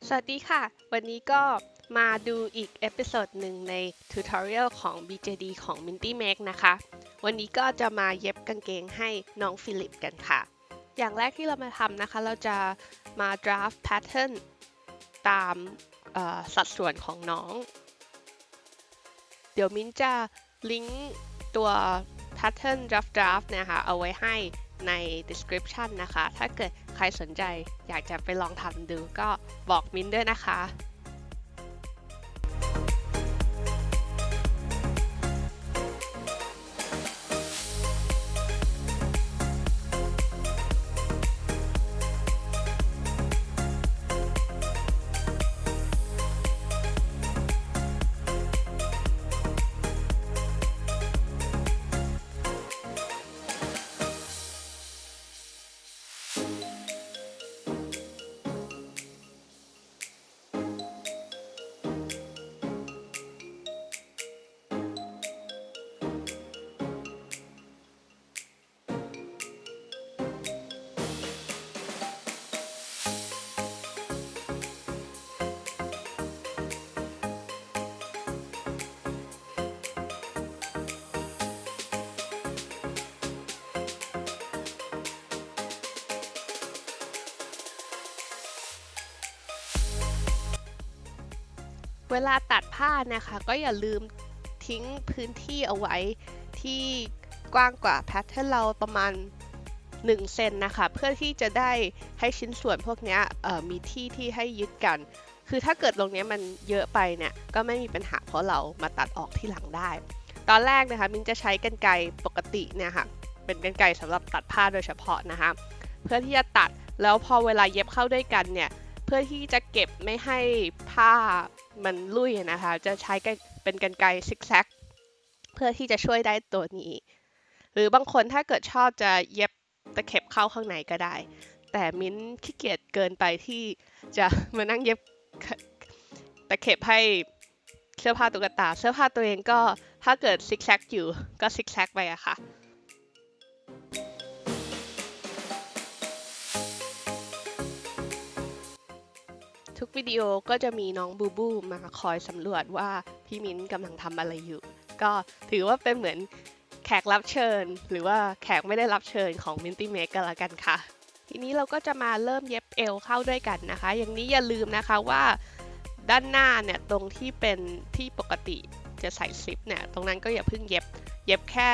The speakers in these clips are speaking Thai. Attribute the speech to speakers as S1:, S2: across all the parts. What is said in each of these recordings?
S1: สวัสดีค่ะ วันนี้ก็มาดูอีกเอพิโซดหนึ่งใน Tutorial ของ BJD ของ Minty Make นะคะ วันนี้ก็จะมาเย็บกางเกงให้น้องฟิลิปกันค่ะ อย่างแรกที่เรามาทำนะคะ เราจะมา draft pattern ตามสัดส่วนของน้อง เดี๋ยวมิ้นจะลิงก์ตัว pattern draft นะคะเอาไว้ให้ใน description นะคะ ถ้าเกิดใครสนใจอยากจะไปลองทำดูก็บอกมิ้นด้วยนะคะ เวลาตัดผ้านะคะก็อย่าลืมทิ้งพื้นที่เอาไว้ที่กว้างกว่าแพทเทิร์นเราประมาณ1 เซนนะคะเพื่อที่จะได้ให้ชิ้นส่วนพวกนี้มีที่ให้ยึดกันคือถ้าเกิดตรงนี้มันเยอะไปเนี่ยก็ไม่มีปัญหาเพราะเรามาตัดออกที่หลังได้ตอนแรกนะคะมินจะใช้กรรไกรปกติเนี่ยค่ะเป็นกรรไกรสำหรับตัดผ้าโดยเฉพาะนะคะเพื่อที่จะตัดแล้วพอเวลาเย็บเข้าด้วยกันเนี่ยเพื่อที่จะเก็บไม่ให้ผ้ามันลุ่ยนะคะจะใช้เป็นกรรไกรซิกแซกเพื่อที่จะช่วยได้ตัวนี้หรือบางคนถ้าเกิดชอบจะเย็บตะเข็บเข้าข้างในก็ได้แต่มิ้นขี้เกียจเกินไปที่จะมานั่งเย็บตะเข็บให้เสื้อผ้าตุ๊กตาเสื้อผ้าตัวเองก็ถ้าเกิดซิกแซกอยู่ก็ซิกแซกไปอะค่ะทุกวิดีโอก็จะมีน้องบูบูมาคอยสำรวจว่าพี่มิ้นกำลังทำอะไรอยู่ก็ถือว่าเป็นเหมือนแขกรับเชิญหรือว่าแขกไม่ได้รับเชิญของ Minty Make กันละกันค่ะทีนี้เราก็จะมาเริ่มเย็บเอวเข้าด้วยกันนะคะอย่างนี้อย่าลืมนะคะว่าด้านหน้าเนี่ยตรงที่เป็นที่ปกติจะใส่ซิปเนี่ยตรงนั้นก็อย่าเพิ่งเย็บแค่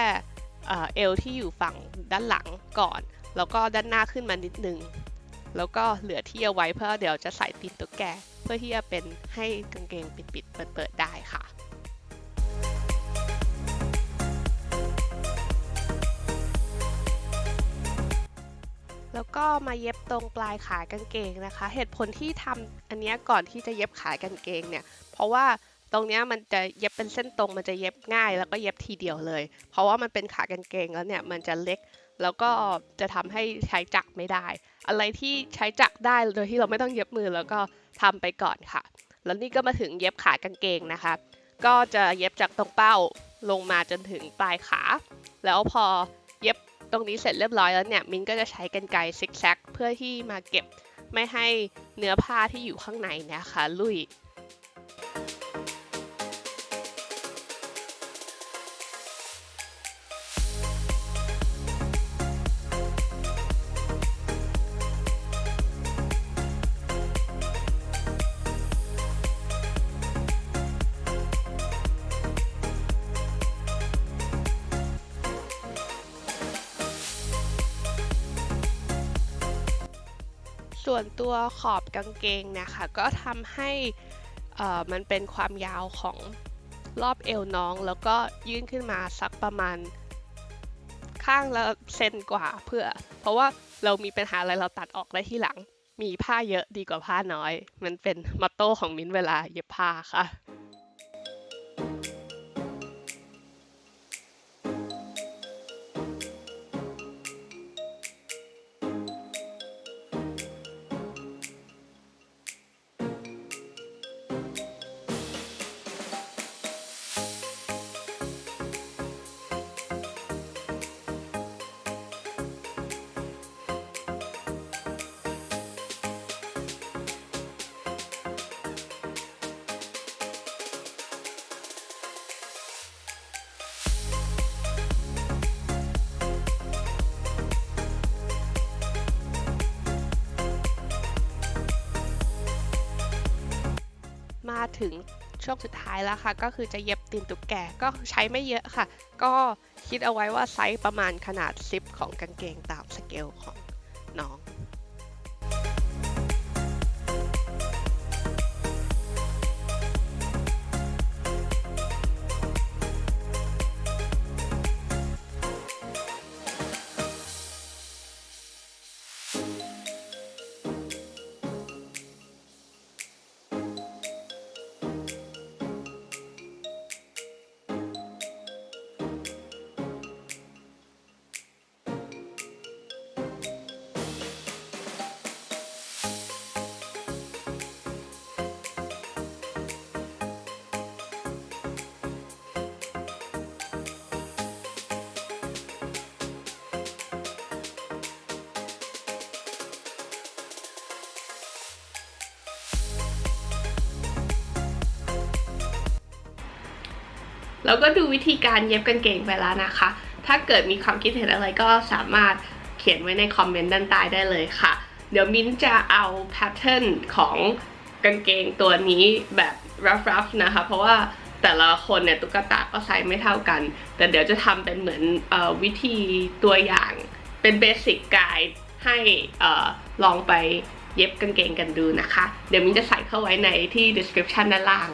S1: เอวที่อยู่ฝั่งด้านหลังก่อนแล้วก็ด้านหน้าขึ้นมานิดนึงแล้วก็เหลือที่เอาไว้เพื่อเดี๋ยวจะใส่ตีนตุ๊กแกเพื่อที่จะเป็นให้กางเกงปิดเปิดได้ค่ะแล้วก็มาเย็บตรงปลายขากางเกงนะคะเหตุผลที่ทำอันนี้ก่อนที่จะเย็บขากางเกงเนี่ยเพราะว่าตรงนี้มันจะเย็บเป็นเส้นตรงมันจะเย็บง่ายแล้วก็เย็บทีเดียวเลยเพราะว่ามันเป็นขากางเกงแล้วเนี่ยมันจะเล็กแล้วก็จะทำให้ใช้จักรไม่ได้อะไรที่ใช้จักรได้โดยที่เราไม่ต้องเย็บมือแล้วก็ทำไปก่อนค่ะแล้วนี่ก็มาถึงเย็บขากางเกงนะคะก็จะเย็บจากตรงเป้าลงมาจนถึงปลายขาแล้วพอเย็บตรงนี้เสร็จเรียบร้อยแล้วเนี่ยมินก็จะใช้กรรไกรซิกแซกเพื่อที่มาเก็บไม่ให้เนื้อผ้าที่อยู่ข้างในเนี่ยค่ะลุยส่วนตัวขอบกางเกงนะคะก็ทำให้มันเป็นความยาวของรอบเอวน้องแล้วก็ยื่นขึ้นมาสักประมาณข้างละเซนกว่าเพราะว่าเรามีปัญหาอะไรเราตัดออกได้ที่หลังมีผ้าเยอะดีกว่าผ้าน้อยมันเป็นมอตโต้ของมิ้นเวลาเย็บผ้าค่ะ มาถึงช่วงสุดท้ายแล้วค่ะก็คือจะเย็บตีนตุ๊กแกก็ใช้ไม่เยอะค่ะก็คิดเอาไว้ว่าไซส์ประมาณขนาดซิปของกางเกงตามสเกลของน้องแล้วก็ดูวิธีการเย็บกางเกงไปแล้วนะคะ ถ้าเกิดมีความคิดเห็นอะไรก็สามารถเขียนไว้ในคอมเมนต์ด้านใต้ได้เลยค่ะ เดี๋ยวมิ้นจะเอาแพทเทิร์นของกางเกงตัวนี้แบบ rough นะคะ เพราะว่าแต่ละคนเนี่ยตุ๊กตาก็ไซส์ไม่เท่ากัน แต่เดี๋ยวจะทำเป็นเหมือนวิธีตัวอย่างเป็นเบสิกไกด์ให้ลองไปเย็บกางเกงกันดูนะคะ เดี๋ยวมิ้นจะใส่เข้าไว้ในที่ description ด้านล่าง